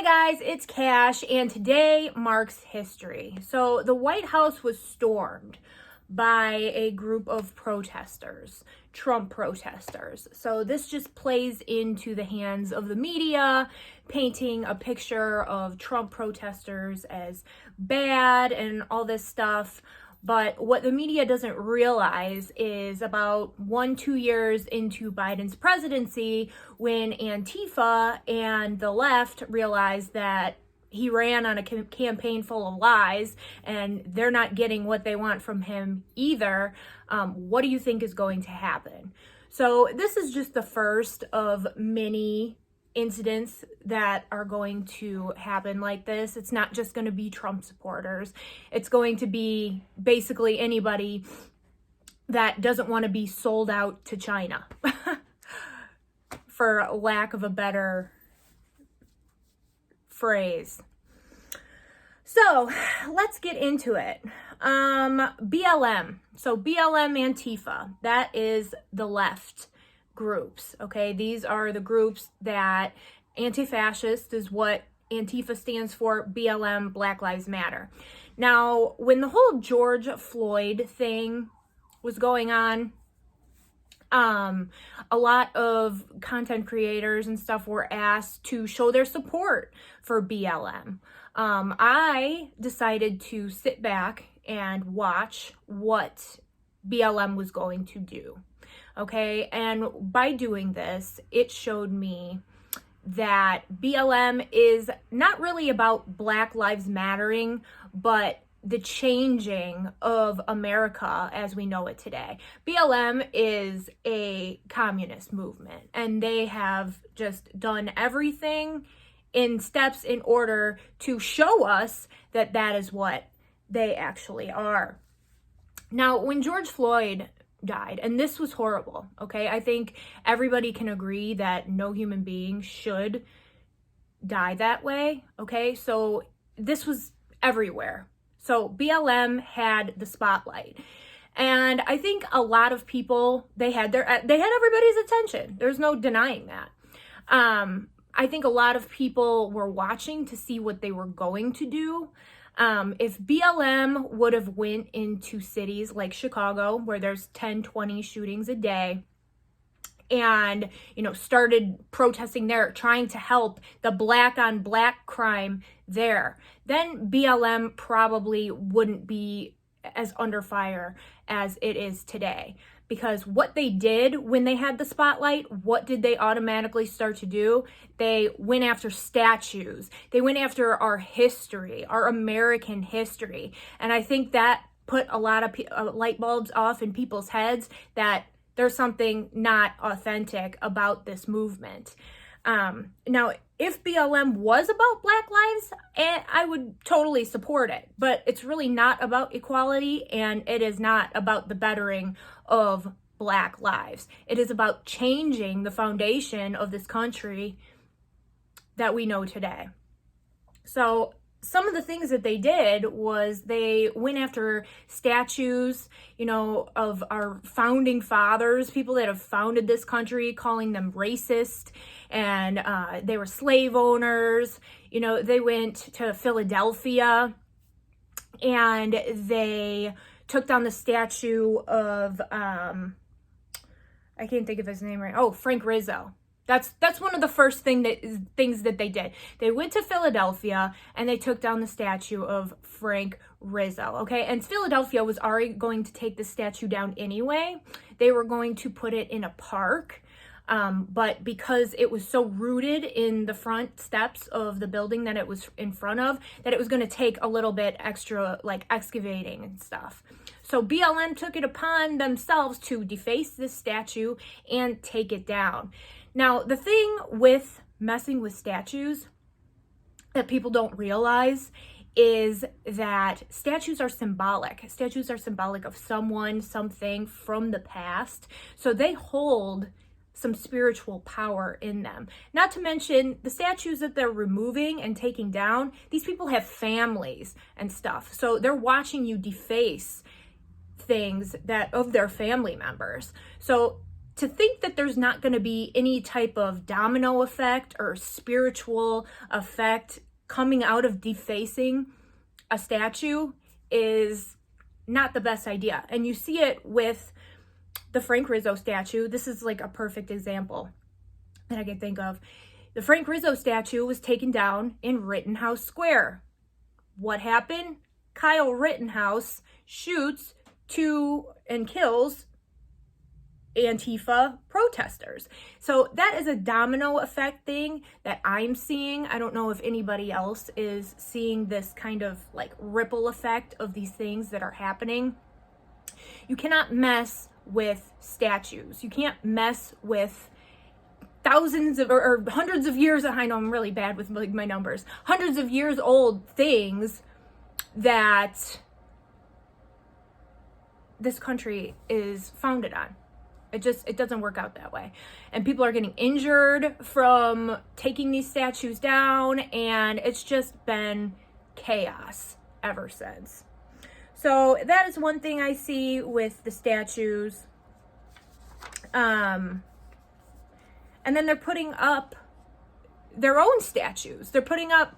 guys, it's Cash, and today marks history. So the White House was stormed by a group of protesters, Trump protesters. So this just plays into the hands of the media, painting a picture of Trump protesters as bad and all this stuff. But what the media doesn't realize is about 1-2 years into Biden's presidency, when Antifa and the left realized that he ran on a campaign full of lies and they're not getting what they want from him either, what do you think is going to happen? So this is just the first of many incidents that are going to happen like this. It's not just going to be Trump supporters. It's going to be basically anybody that doesn't want to be sold out to China, for lack of a better phrase. So let's get into it. BLM. So BLM Antifa, that is the left groups. Okay, these are the groups that anti-fascist is what Antifa stands for. BLM, Black Lives Matter. Now, when the whole George Floyd thing was going on, a lot of content creators and stuff were asked to show their support for BLM. I decided to sit back and watch what BLM was going to do. Okay, and by doing this, it showed me that BLM is not really about Black Lives Mattering, but the changing of America as we know it today. BLM is a communist movement, and they have just done everything in steps in order to show us that that is what they actually are. Now, when George Floyd died, and this was horrible, okay? I think everybody can agree that no human being should die that way, okay? So this was everywhere. So BLM had the spotlight. And I think a lot of people, they had everybody's attention. There's no denying that. I think a lot of people were watching to see what they were going to do. If BLM would have went into cities like Chicago, where there's 10, 20 shootings a day, and, started protesting there, trying to help the black on black crime there, then BLM probably wouldn't be as under fire as it is today. Because what they did when they had the spotlight, what did they automatically start to do? They went after statues. They went after our history, our American history. And I think that put a lot of light bulbs off in people's heads that there's something not authentic about this movement. Now, if BLM was about Black lives, I would totally support it. But it's really not about equality, and it is not about the bettering of Black lives. It is about changing the foundation of this country that we know today. So some of the things that they did was they went after statues, of our founding fathers, people that have founded this country, calling them racist, and they were slave owners. They went to Philadelphia and they took down the statue of, I can't think of his name right. Oh, Frank Rizzo. That's one of the first things that they did. They went to Philadelphia and they took down the statue of Frank Rizzo, okay? And Philadelphia was already going to take the statue down anyway. They were going to put it in a park, but because it was so rooted in the front steps of the building that it was in front of, that it was going to take a little bit extra, excavating and stuff. So BLM took it upon themselves to deface this statue and take it down. Now, the thing with messing with statues that people don't realize is that statues are symbolic. Statues are symbolic of someone, something from the past. So they hold some spiritual power in them. Not to mention the statues that they're removing and taking down, these people have families and stuff. So they're watching you deface things that of their family members. So to think that there's not going to be any type of domino effect or spiritual effect coming out of defacing a statue is not the best idea. And you see it with the Frank Rizzo statue. This is like a perfect example that I can think of. The Frank Rizzo statue was taken down in Rittenhouse Square. What happened? Kyle Rittenhouse shoots and kills Antifa protesters. So that is a domino effect thing that I'm seeing. I don't know if anybody else is seeing this kind of like ripple effect of these things that are happening. You cannot mess with statues. You can't mess with thousands of or hundreds of years. I know I'm really bad with like my numbers. Hundreds of years old things that this country is founded on. It doesn't work out that way. And people are getting injured from taking these statues down, and it's just been chaos ever since. So that is one thing I see with the statues. And then they're putting up their own statues. They're putting up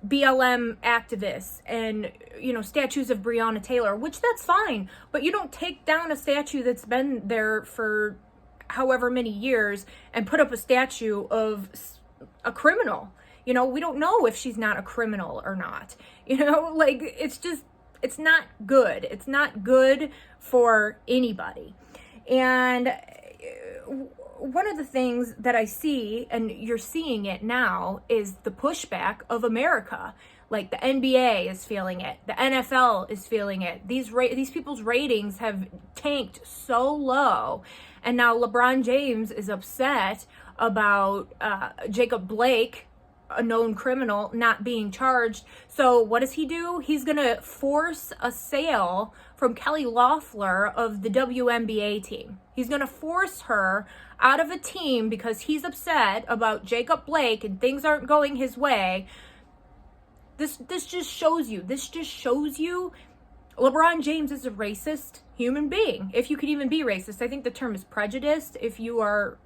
BLM activists and, statues of Breonna Taylor, which that's fine, but you don't take down a statue that's been there for however many years and put up a statue of a criminal. We don't know if she's not a criminal or not. It's not good. It's not good for anybody. And one of the things that I see, and you're seeing it now, is the pushback of America. Like the NBA is feeling it. The NFL is feeling it. These people's ratings have tanked so low. And now LeBron James is upset about Jacob Blake, a known criminal, not being charged. So what does he do? He's going to force a sale from Kelly Loeffler of the WNBA team. He's going to force her out of a team because he's upset about Jacob Blake and things aren't going his way. This just shows you LeBron James is a racist human being. If you could even be racist. I think the term is prejudiced. If you are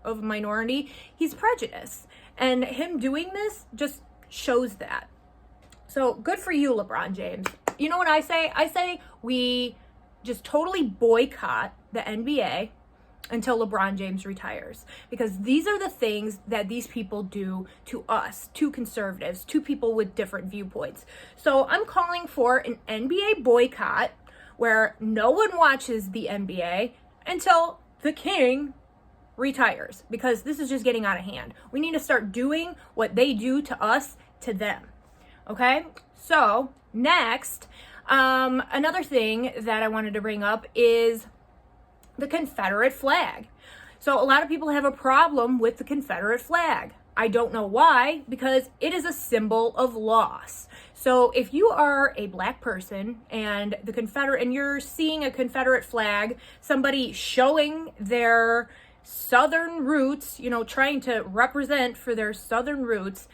of a minority, he's prejudiced. And him doing this just shows that. So good for you, LeBron James. You know what I say? I say we just totally boycott the NBA until LeBron James retires. Because these are the things that these people do to us, to conservatives, to people with different viewpoints. So I'm calling for an NBA boycott where no one watches the NBA until the king retires, because this is just getting out of hand. We need to start doing what they do to us to them. Okay? So next, another thing that I wanted to bring up is the Confederate flag. So a lot of people have a problem with the Confederate flag. I don't know why, because it is a symbol of loss. So if you are a black person and you're seeing a Confederate flag, somebody showing their Southern roots, trying to represent for their Southern roots,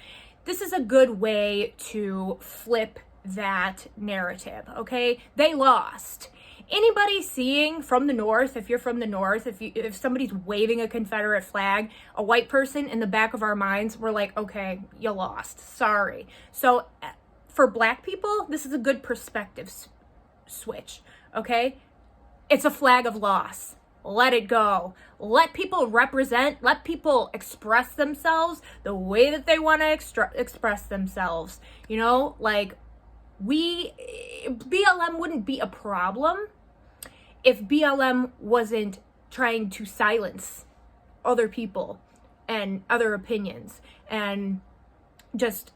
this is a good way to flip that narrative, okay? They lost. Anybody seeing from the North, if you're from the North, if somebody's waving a Confederate flag, a white person, in the back of our minds, we're like, okay, you lost. Sorry. So for black people, this is a good perspective switch, okay? It's a flag of loss. Let it go. Let people represent, let people express themselves the way that they want to express themselves. BLM wouldn't be a problem if BLM wasn't trying to silence other people and other opinions and just,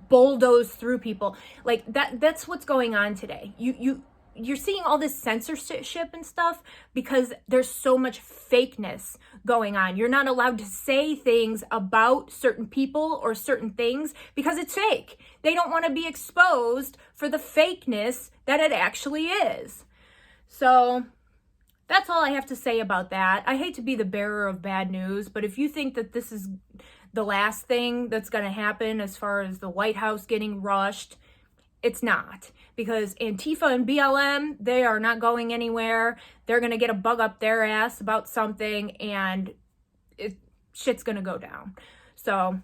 bulldoze through people. Like that's what's going on today. You're seeing all this censorship and stuff because there's so much fakeness going on. You're not allowed to say things about certain people or certain things because it's fake. They don't want to be exposed for the fakeness that it actually is. So that's all I have to say about that. I hate to be the bearer of bad news, but if you think that this is the last thing that's going to happen as far as the White House getting rushed, it's not, because Antifa and BLM, they are not going anywhere. They're going to get a bug up their ass about something, and shit's going to go down. So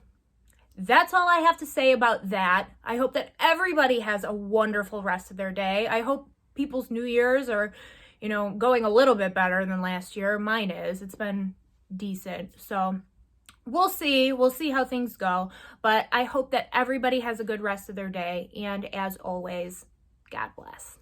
that's all I have to say about that. I hope that everybody has a wonderful rest of their day. I hope people's New Year's are, going a little bit better than last year. Mine is. It's been decent. So we'll see. We'll see how things go. But I hope that everybody has a good rest of their day. And as always, God bless.